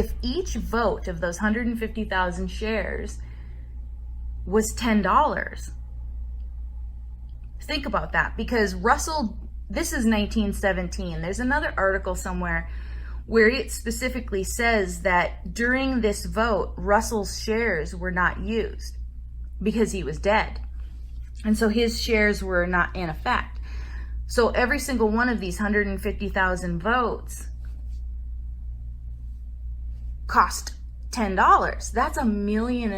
if each vote of those 150,000 shares was $10. Think about that, because Russell, this is 1917. There's another article somewhere where it specifically says that during this vote, Russell's shares were not used because he was dead. And so his shares were not in effect. So every single one of these 150,000 votes cost $10. That's $1.5 million.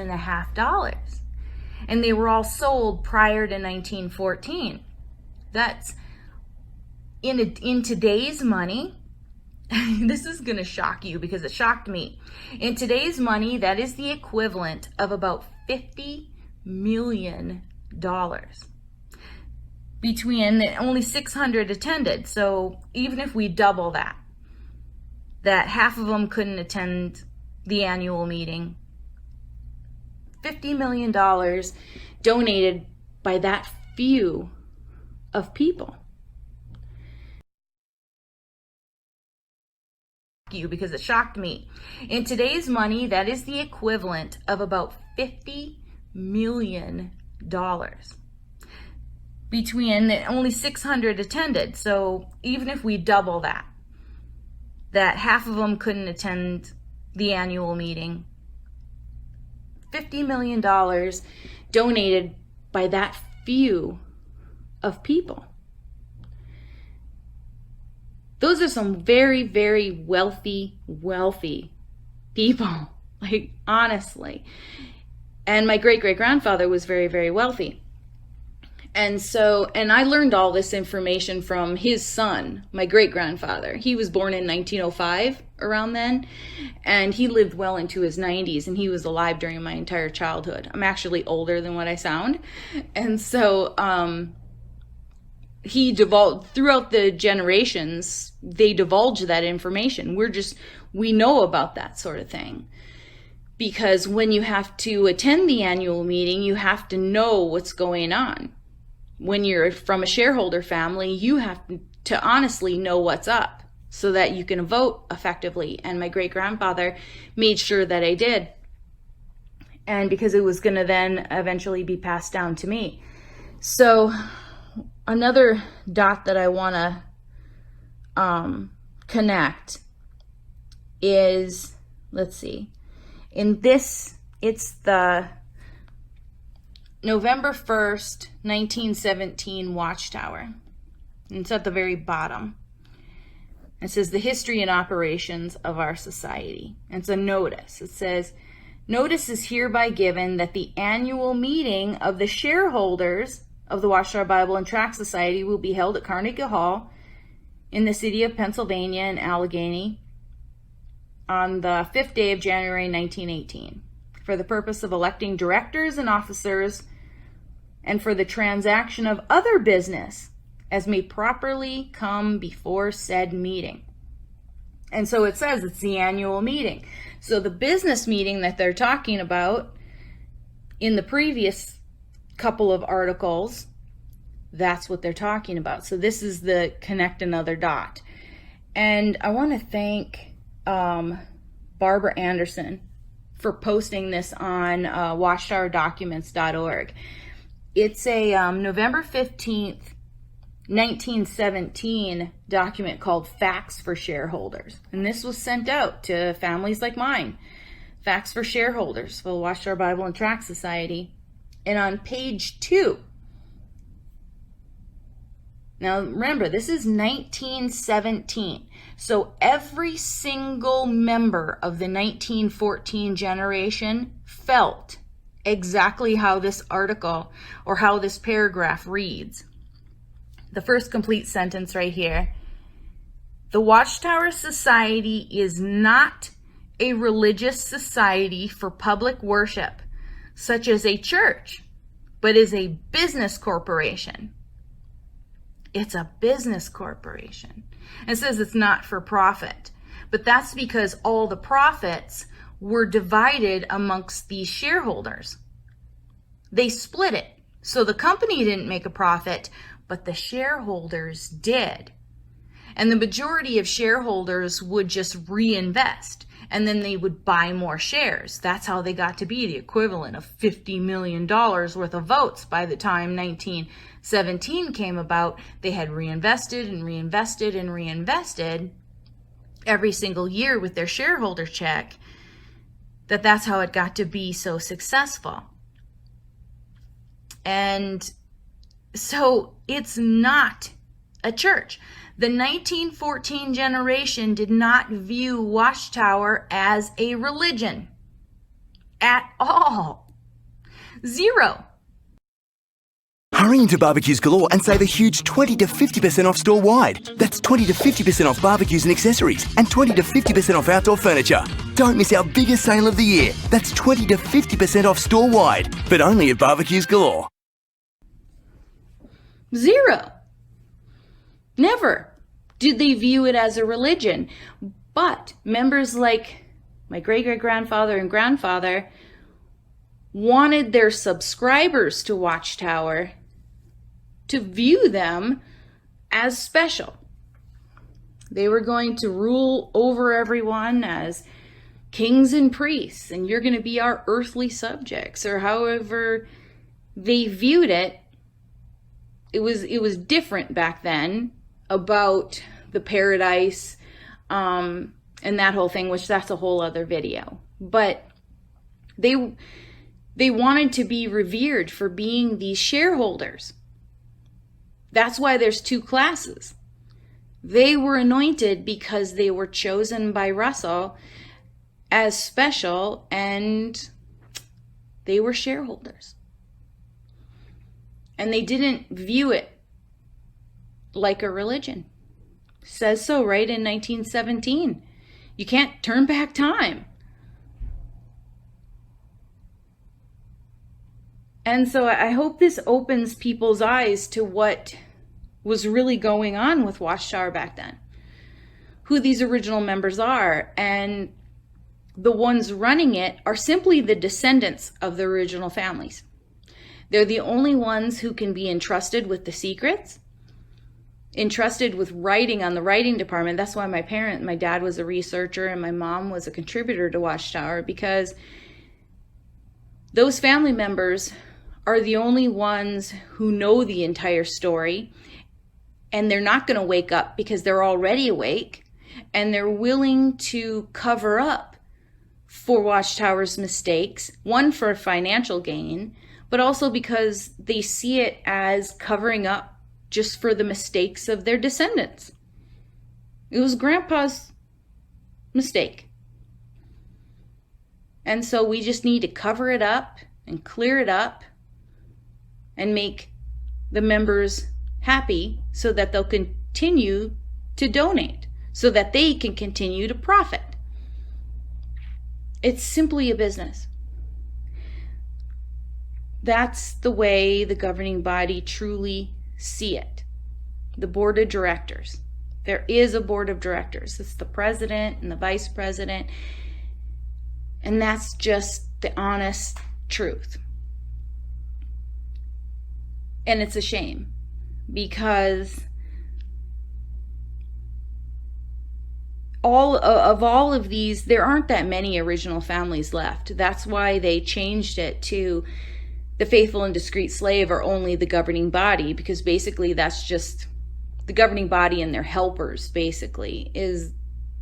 And they were all sold prior to 1914. That's in today's money. This is going to shock you because it shocked me. In today's money, that is the equivalent of about $50 million. Between only 600 attended. So even if we double that half of them couldn't attend the annual meeting. $50 million donated by that few of people. You because it shocked me. In today's money, that is the equivalent of about $50 million. Between only 600 attended. So even if we double that half of them couldn't attend the annual meeting. $50 million donated by that few of people. Those are some very, very wealthy people, like honestly. And my great-great-grandfather was very, very wealthy. And I learned all this information from his son, my great-grandfather. He was born in 1905, around then, and he lived well into his 90s, and he was alive during my entire childhood. I'm actually older than what I sound. And so he divulged, throughout the generations, they divulge that information. We know about that sort of thing. Because when you have to attend the annual meeting, you have to know what's going on. When you're from a shareholder family, you have to honestly know what's up so that you can vote effectively. And my great-grandfather made sure that I did. And because it was going to then eventually be passed down to me. So another dot that I want to connect is, let's see, in this, it's the November 1st, 1917 Watchtower. And it's at the very bottom. It says, the history and operations of our society. And it's a notice. It says, notice is hereby given that the annual meeting of the shareholders of the Watchtower Bible and Tract Society will be held at Carnegie Hall in the city of Pennsylvania in Allegheny on the 5th day of January 1918 for the purpose of electing directors and officers and for the transaction of other business as may properly come before said meeting. And so it says it's the annual meeting. So the business meeting that they're talking about in the previous couple of articles, that's what they're talking about. So this is the connect another dot. And I want to thank Barbara Anderson for posting this on watchtowerdocuments.org. It's a November 15th, 1917 document called Facts for Shareholders. And this was sent out to families like mine. Facts for Shareholders for the Watchtower Bible and Tract Society. And on page 2, now remember, this is 1917. So every single member of the 1914 generation felt exactly how this article or how this paragraph reads. The first complete sentence right here. The Watchtower Society is not a religious society for public worship, such as a church, but is a business corporation. It's a business corporation. It says it's not for profit, but that's because all the profits were divided amongst these shareholders. They split it. So the company didn't make a profit, but the shareholders did. And the majority of shareholders would just reinvest. and then they would buy more shares. That's how they got to be the equivalent of $50 million worth of votes. By the time 1917 came about, they had reinvested and reinvested and reinvested every single year with their shareholder check. That's how it got to be so successful. And so it's not a church. The 1914 generation did not view Watchtower as a religion at all. Zero. Hurry into Barbecues Galore and save a huge 20 to 50% off store-wide. That's 20 to 50% off barbecues and accessories and 20 to 50% off outdoor furniture. Don't miss our biggest sale of the year. That's 20 to 50% off store-wide, but only at Barbecues Galore. Zero. Never did they view it as a religion. But members like my great-great-grandfather and grandfather wanted their subscribers to Watchtower to view them as special. They were going to rule over everyone as kings and priests, and you're going to be our earthly subjects, or however they viewed it. It was different back then about the paradise and that whole thing, which that's a whole other video. But they wanted to be revered for being these shareholders. That's why there's two classes. They were anointed because they were chosen by Russell as special, and they were shareholders. And they didn't view it like a religion. It says so right in 1917. You can't turn back time. And so I hope this opens people's eyes to what was really going on with Watchtower back then, who these original members are, and the ones running it are simply the descendants of the original families. They're the only ones who can be entrusted with the secrets, entrusted with writing on the writing department. That's why my dad was a researcher and my mom was a contributor to Watchtower, because those family members are the only ones who know the entire story, and they're not going to wake up because they're already awake, and they're willing to cover up for Watchtower's mistakes, one for financial gain, but also because they see it as covering up just for the mistakes of their descendants. It was Grandpa's mistake. And so we just need to cover it up and clear it up and make the members happy so that they'll continue to donate, so that they can continue to profit. It's simply a business. That's the way the governing body truly see it. The board of directors. There is a board of directors. It's the president and the vice president. And that's just the honest truth. And it's a shame, because all of these, there aren't that many original families left. That's why they changed it to the faithful and discreet slave are only the governing body, because basically that's just the governing body and their helpers, basically, is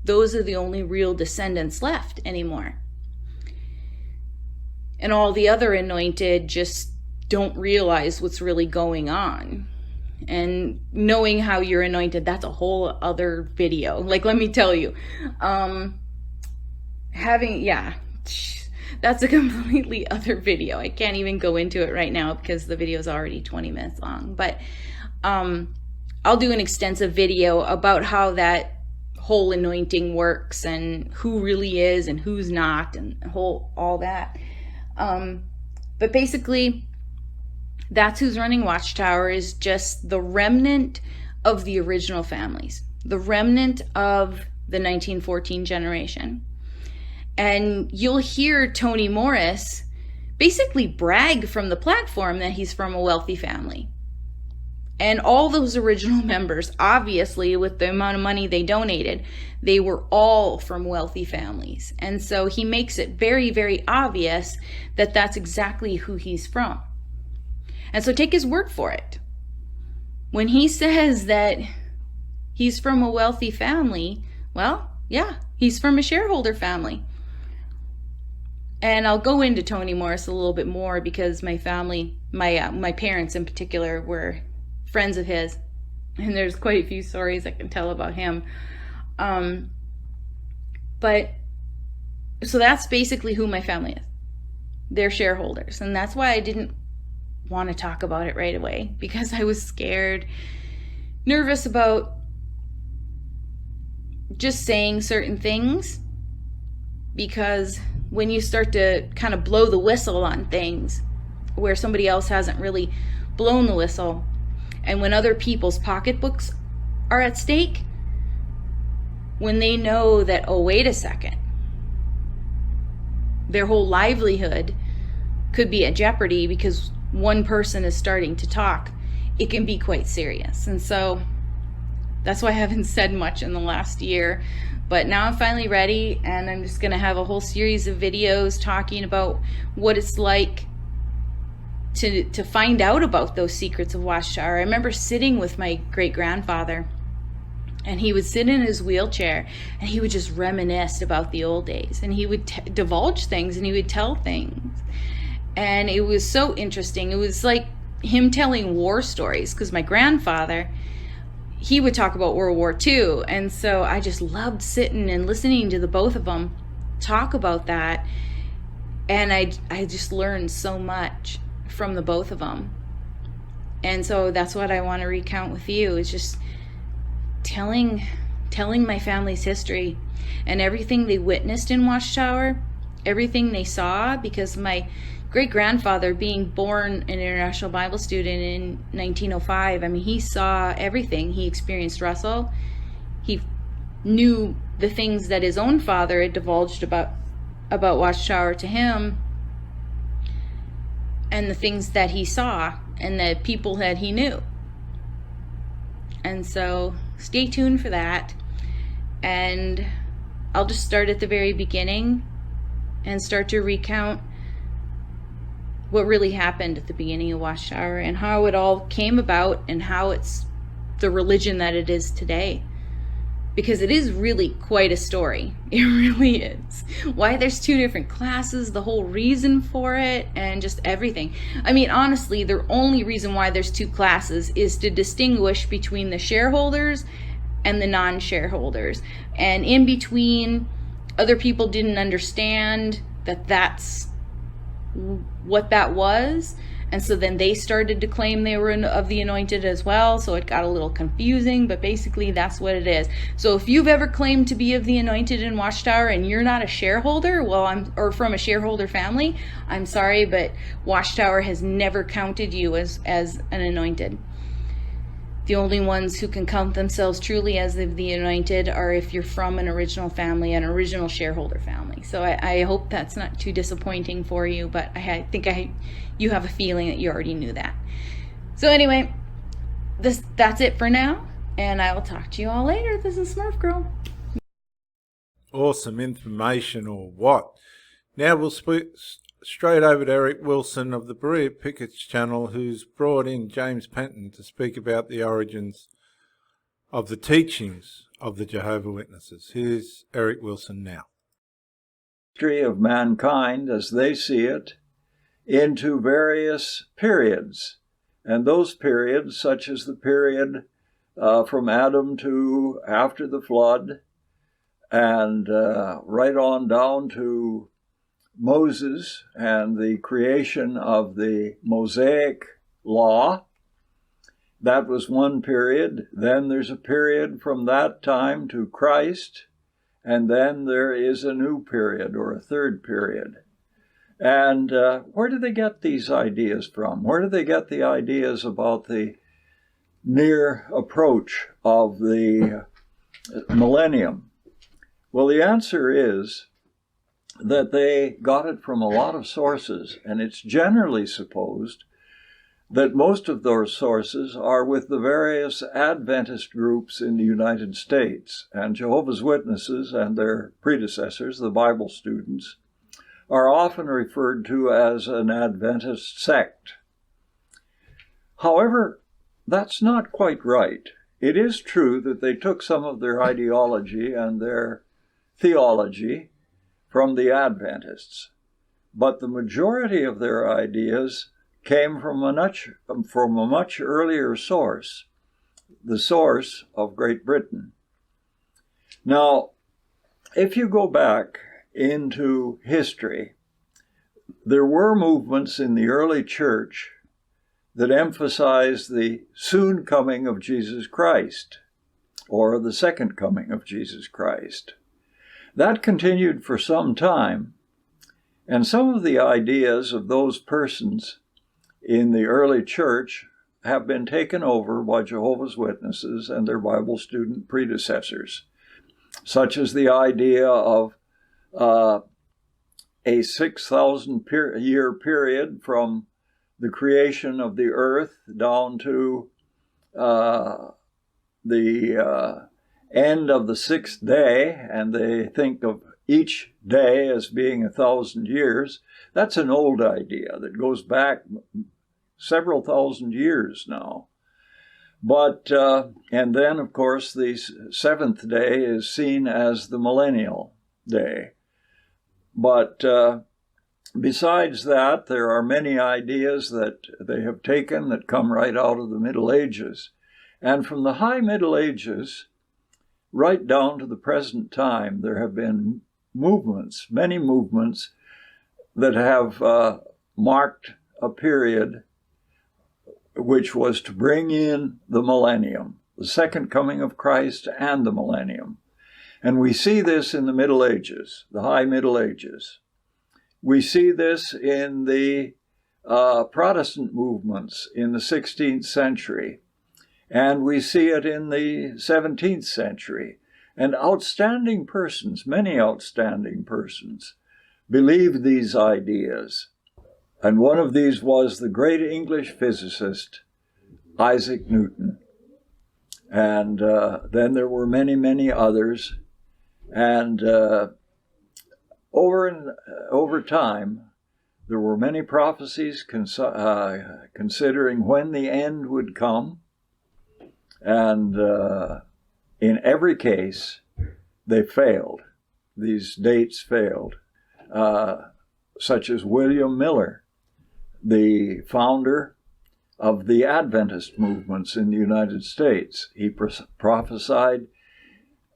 those are the only real descendants left anymore. And all the other anointed just don't realize what's really going on. And knowing how you're anointed, that's a whole other video. Like, let me tell you, that's a completely other video. I can't even go into it right now because the video is already 20 minutes long. But I'll do an extensive video about how that whole anointing works and who really is and who's not and all that. But basically, that's who's running Watchtower, is just the remnant of the original families, the remnant of the 1914 generation. And you'll hear Tony Morris basically brag from the platform that he's from a wealthy family. And all those original members, obviously, with the amount of money they donated, they were all from wealthy families. And so he makes it very, very obvious that that's exactly who he's from. And so take his word for it. When he says that he's from a wealthy family, well, yeah, he's from a shareholder family. And I'll go into Tony Morris a little bit more because my family, my parents in particular, were friends of his, and there's quite a few stories I can tell about him. But so that's basically who my family is. They're shareholders, and that's why I didn't want to talk about it right away, because I was scared, nervous about just saying certain things, because when you start to kind of blow the whistle on things where somebody else hasn't really blown the whistle, and when other people's pocketbooks are at stake, when they know that, oh, wait a second, their whole livelihood could be at jeopardy because one person is starting to talk, it can be quite serious. And so that's why I haven't said much in the last year. But now I'm finally ready, and I'm just going to have a whole series of videos talking about what it's like to find out about those secrets of Watchtower. I remember sitting with my great-grandfather, and he would sit in his wheelchair, and he would just reminisce about the old days, and he would divulge things, and he would tell things. And it was so interesting. It was like him telling war stories, because my grandfather, he would talk about World War II. And so I just loved sitting and listening to the both of them talk about that. And I just learned so much from the both of them. And so that's what I want to recount with you, is just telling my family's history and everything they witnessed in Watchtower, everything they saw, because my great-grandfather, being born an International Bible student in 1905, I mean, he saw everything. He experienced Russell. He knew the things that his own father had divulged about Watchtower to him, and the things that he saw and the people that he knew. And so stay tuned for that. And I'll just start at the very beginning and start to recount what really happened at the beginning of Watchtower and how it all came about and how it's the religion that it is today. Because it is really quite a story. It really is. Why there's two different classes, the whole reason for it, and just everything. I mean, honestly, the only reason why there's two classes is to distinguish between the shareholders and the non-shareholders. And in between, other people didn't understand that that's what that was, and so then they started to claim they were of the anointed as well, so it got a little confusing, but basically that's what it is. So if you've ever claimed to be of the anointed in Watchtower and you're not a shareholder, or from a shareholder family, I'm sorry, but Watchtower has never counted you as an anointed. The only ones who can count themselves truly as the anointed are if you're from an original family, an original shareholder family. So I hope that's not too disappointing for you, but I think you have a feeling that you already knew that. So anyway, that's it for now, and I will talk to you all later. This is Smurf Girl. Awesome information, or what? Now we'll speak straight over to Eric Wilson of the Berea Pickett's channel, who's brought in James Penton to speak about the origins of the teachings of the Jehovah's Witnesses. Here's Eric Wilson now. History of mankind as they see it into various periods, and those periods, such as the period from Adam to after the flood, and right on down to Moses and the creation of the Mosaic law. That was one period. Then there's a period from that time to Christ, and then there is a new period, or a third period. And where do they get these ideas from? Where do they get the ideas about the near approach of the millennium? Well, the answer is that they got it from a lot of sources, and it's generally supposed that most of those sources are with the various Adventist groups in the United States, and Jehovah's Witnesses and their predecessors, the Bible students, are often referred to as an Adventist sect. However, that's not quite right. It is true that they took some of their ideology and their theology from the Adventists, but the majority of their ideas came from a much earlier source, the source of Great Britain. Now, if you go back into history, there were movements in the early church that emphasized the soon coming of Jesus Christ, or the second coming of Jesus Christ. That continued for some time, and some of the ideas of those persons in the early church have been taken over by Jehovah's Witnesses and their Bible student predecessors, such as the idea of a 6,000 year period from the creation of the earth down to the end of the sixth day, and they think of each day as being 1,000 years. That's an old idea that goes back several thousand years now. But, and then, of course, the seventh day is seen as the millennial day. But besides that, there are many ideas that they have taken that come right out of the Middle Ages. And from the High Middle Ages right down to the present time, there have been movements, many movements, that have marked a period which was to bring in the millennium, the second coming of Christ and the millennium. And we see this in the Middle Ages, the High Middle Ages. We see this in the Protestant movements in the 16th century. And we see it in the 17th century. And outstanding persons, many outstanding persons, believed these ideas. And one of these was the great English physicist, Isaac Newton. And then there were many, many others. And over time, there were many prophecies considering when the end would come. And in every case, they failed. These dates failed, such as William Miller, the founder of the Adventist movements in the United States. He prophesied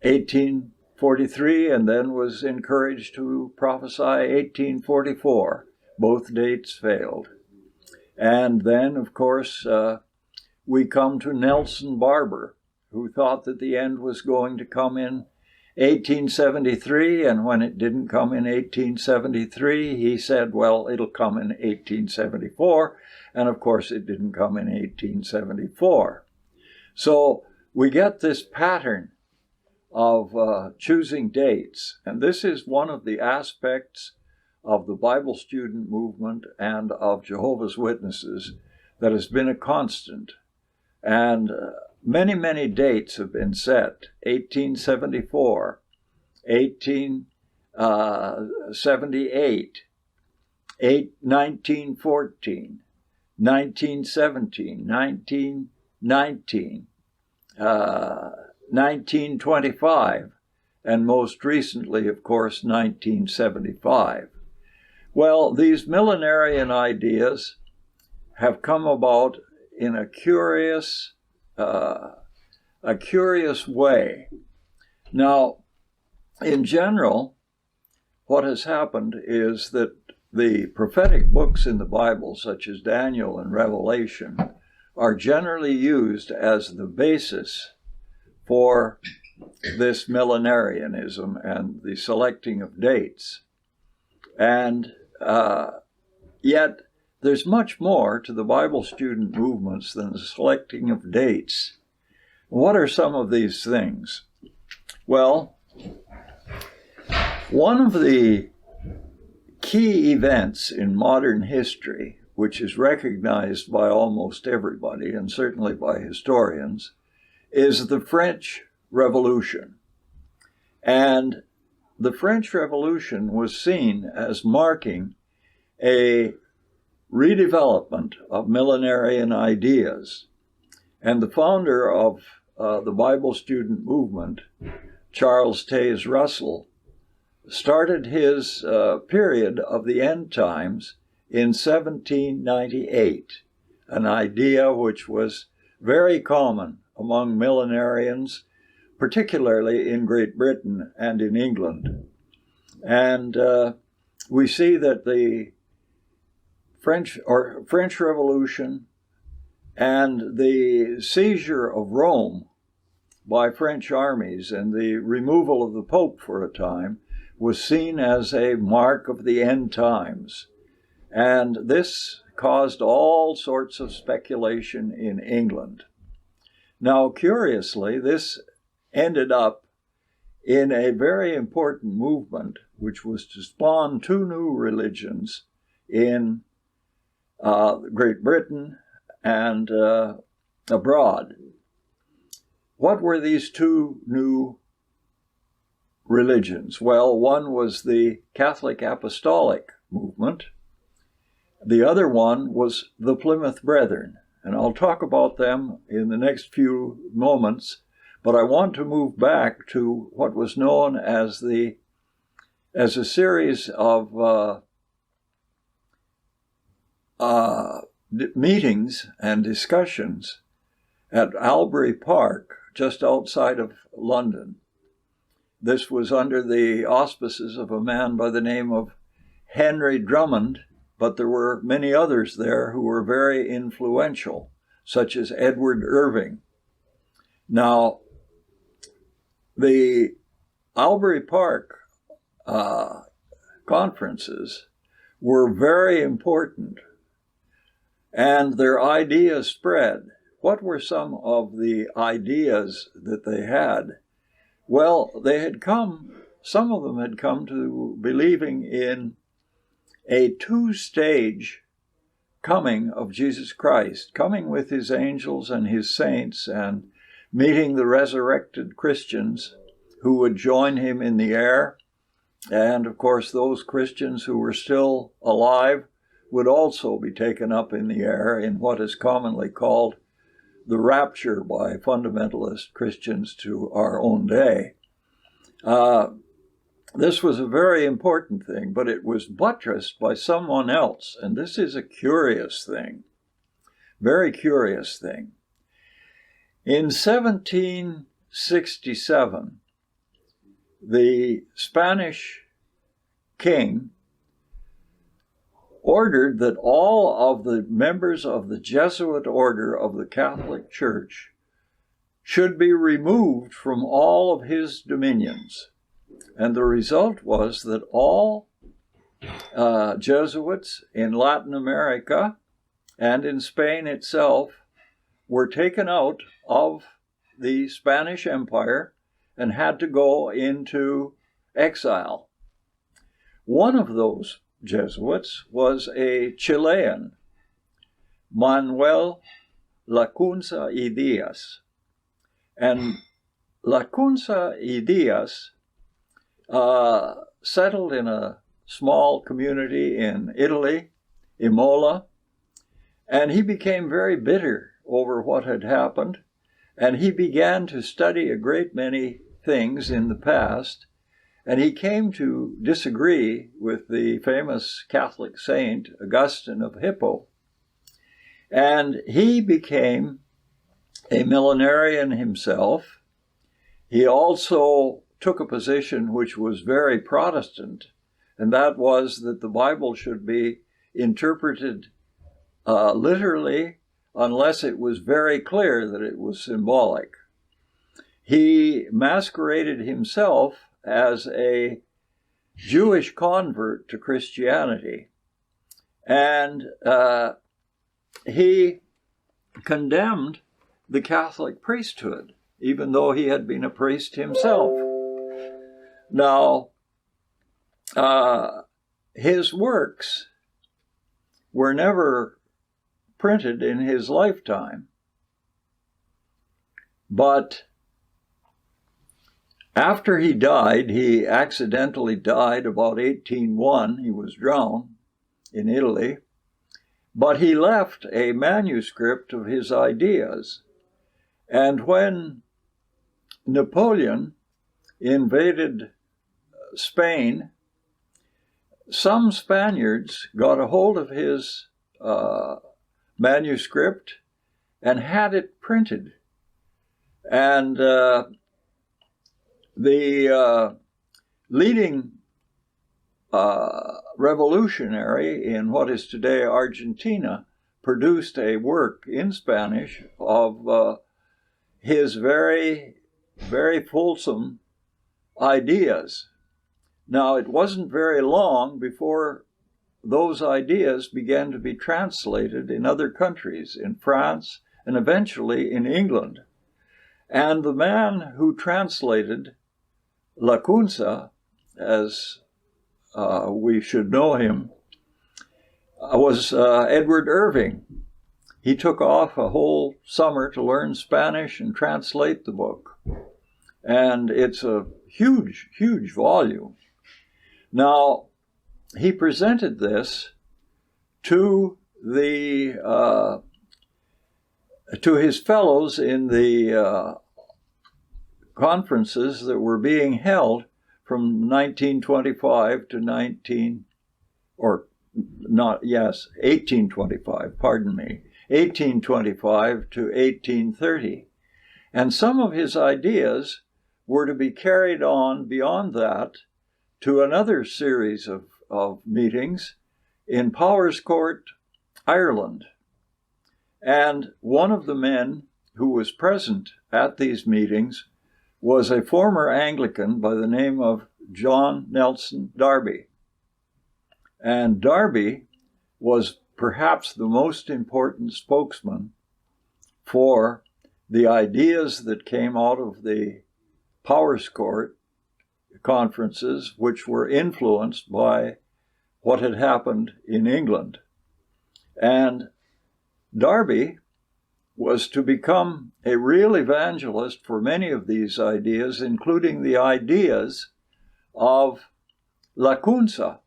1843 and then was encouraged to prophesy 1844. Both dates failed. And then, of course, we come to Nelson Barber, who thought that the end was going to come in 1873, and when it didn't come in 1873, he said, well, it'll come in 1874, and of course it didn't come in 1874. So we get this pattern of choosing dates, and this is one of the aspects of the Bible student movement and of Jehovah's Witnesses that has been a constant. And many, many dates have been set: 1874, 1878, 1914, 1917, 1919, 1925, and most recently, of course, 1975. Well, these millenarian ideas have come about in a curious way. Now, in general, what has happened is that the prophetic books in the Bible, such as Daniel and Revelation, are generally used as the basis for this millenarianism and the selecting of dates. And yet, there's much more to the Bible student movements than the selecting of dates. What are some of these things? Well, one of the key events in modern history which is recognized by almost everybody, and certainly by historians, is the French Revolution. And the French Revolution was seen as marking a redevelopment of millenarian ideas. And the founder of the Bible student movement, Charles Taze Russell, started his period of the end times in 1798, an idea which was very common among millenarians, particularly in Great Britain and in England. And we see that the French Revolution and the seizure of Rome by French armies and the removal of the Pope for a time was seen as a mark of the end times. And this caused all sorts of speculation in England. Now, curiously, this ended up in a very important movement, which was to spawn two new religions in Great Britain and abroad. What were these two new religions? Well, one was the Catholic Apostolic movement. The other one was the Plymouth Brethren, and I'll talk about them in the next few moments, but I want to move back to what was known as a series of meetings and discussions at Albury Park, just outside of London. This was under the auspices of a man by the name of Henry Drummond, but there were many others there who were very influential, such as Edward Irving. Now, the Albury Park conferences were very important, and their ideas spread. What were some of the ideas that they had? Well, some of them had come to believing in a two-stage coming of Jesus Christ, coming with his angels and his saints and meeting the resurrected Christians who would join him in the air. And of course, those Christians who were still alive would also be taken up in the air in what is commonly called the rapture by fundamentalist Christians to our own day. This was a very important thing, but it was buttressed by someone else, and this is a curious thing, very curious thing. In 1767, the Spanish king ordered that all of the members of the Jesuit order of the Catholic Church should be removed from all of his dominions. And the result was that all Jesuits in Latin America and in Spain itself were taken out of the Spanish Empire and had to go into exile. One of those Jesuits was a Chilean, Manuel Lacunza y Diaz. And Lacunza y Diaz settled in a small community in Italy, Imola, and he became very bitter over what had happened, and he began to study a great many things in the past, and he came to disagree with the famous Catholic saint Augustine of Hippo. And he became a millenarian himself. He also took a position which was very Protestant, and that was that the Bible should be interpreted literally unless it was very clear that it was symbolic. He masqueraded himself as a Jewish convert to Christianity, and he condemned the Catholic priesthood, even though he had been a priest himself. Now, his works were never printed in his lifetime. But after he died, he accidentally died about 1801. He was drowned in Italy. But he left a manuscript of his ideas. And when Napoleon invaded Spain, some Spaniards got a hold of his manuscript and had it printed. And the leading revolutionary in what is today Argentina produced a work in Spanish of his very, very fulsome ideas. Now, it wasn't very long before those ideas began to be translated in other countries, in France, and eventually in England. And the man who translated Lacunza, as we should know him, was Edward Irving. He took off a whole summer to learn Spanish and translate the book. And it's a huge, huge volume. Now, he presented this to his fellows in the conferences that were being held from 1825 to 1830. And some of his ideas were to be carried on beyond that to another series of meetings in Powerscourt, Ireland. And one of the men who was present at these meetings was a former Anglican by the name of John Nelson Darby. And Darby was perhaps the most important spokesman for the ideas that came out of the Powerscourt conferences, which were influenced by what had happened in England. And Darby was to become a real evangelist for many of these ideas, including the ideas of Lacunza.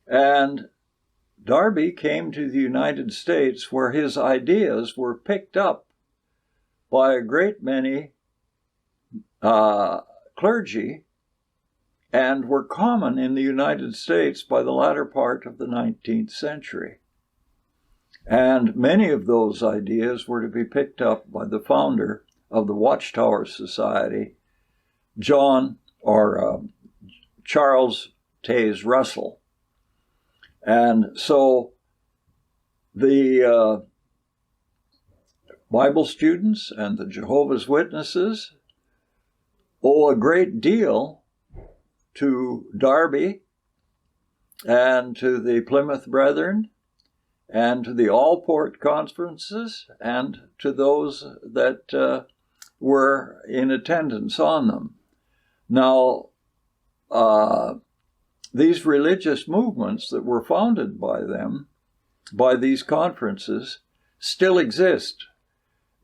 And Darby came to the United States, where his ideas were picked up by a great many clergy and were common in the United States by the latter part of the 19th century. And many of those ideas were to be picked up by the founder of the Watchtower Society, Charles Taze Russell. And so the Bible students and the Jehovah's Witnesses owe a great deal to Darby and to the Plymouth Brethren and to the Allport conferences and to those that were in attendance on them. Now, these religious movements that were founded by them, by these conferences, still exist.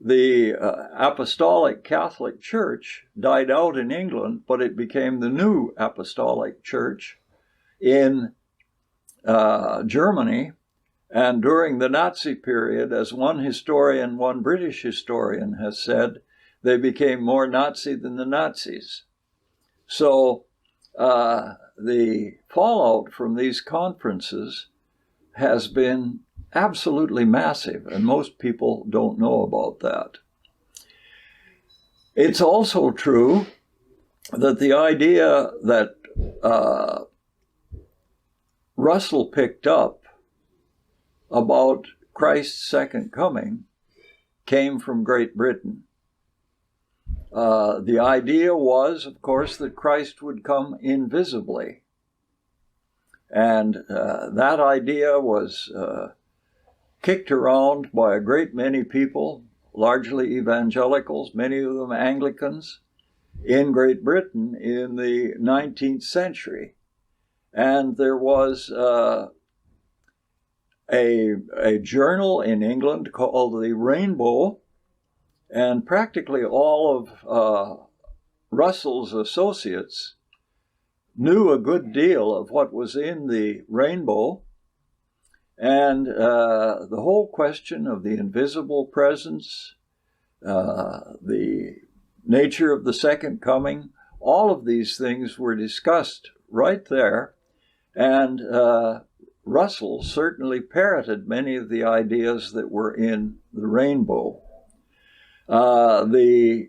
The Apostolic Catholic Church died out in England, but it became the New Apostolic Church in Germany. And during the Nazi period, as one British historian has said, they became more Nazi than the Nazis. So the fallout from these conferences has been absolutely massive, and most people don't know about that. It's also true that the idea that Russell picked up about Christ's second coming came from Great Britain. The idea was, of course, that Christ would come invisibly. And that idea was kicked around by a great many people, largely evangelicals, many of them Anglicans, in Great Britain in the 19th century. And there was a journal in England called the Rainbow, and practically all of Russell's associates knew a good deal of what was in the Rainbow, and the whole question of the invisible presence, the nature of the second coming, all of these things were discussed right there, and Russell certainly parroted many of the ideas that were in the Rainbow. The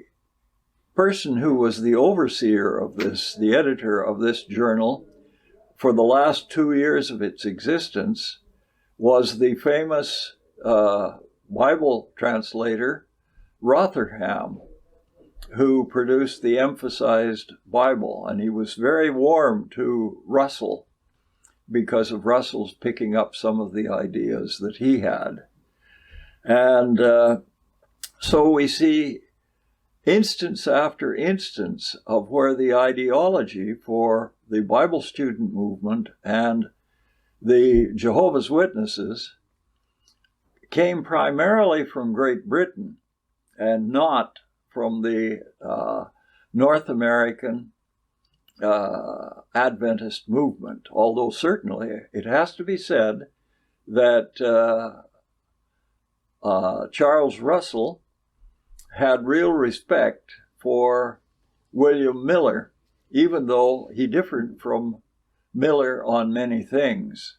person who was the overseer of this, the editor of this journal, for the last 2 years of its existence, was the famous Bible translator Rotherham, who produced the Emphasized Bible. And he was very warm to Russell because of Russell's picking up some of the ideas that he had. And so we see instance after instance of where the ideology for the Bible student movement and the Jehovah's Witnesses came primarily from Great Britain and not from the North American Adventist movement, although certainly it has to be said that Charles Russell had real respect for William Miller, even though he differed from Miller on many things.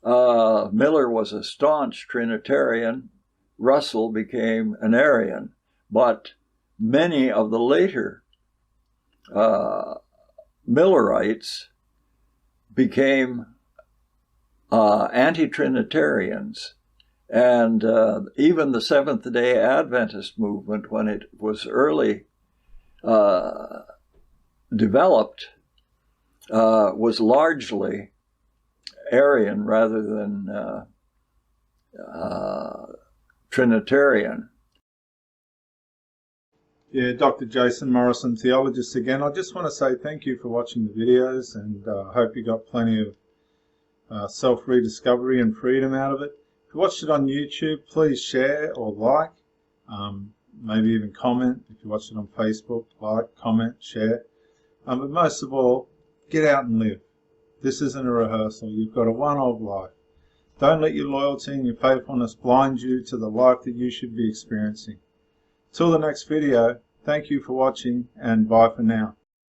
Miller was a staunch Trinitarian. Russell became an Arian, but many of the later Millerites became anti-Trinitarians. And even the Seventh-day Adventist movement, when it was early developed, was largely Arian rather than Trinitarian. Yeah, Dr. Jason Morrison, theologist again. I just want to say thank you for watching the videos, and I hope you got plenty of self-rediscovery and freedom out of it. If you watched it on YouTube, please share or like, maybe even comment. If you watched it on Facebook, like, comment, share. But most of all, get out and live. This isn't a rehearsal. You've got a one-off life. Don't let your loyalty and your faithfulness blind you to the life that you should be experiencing. Till the next video, thank you for watching, and bye for now.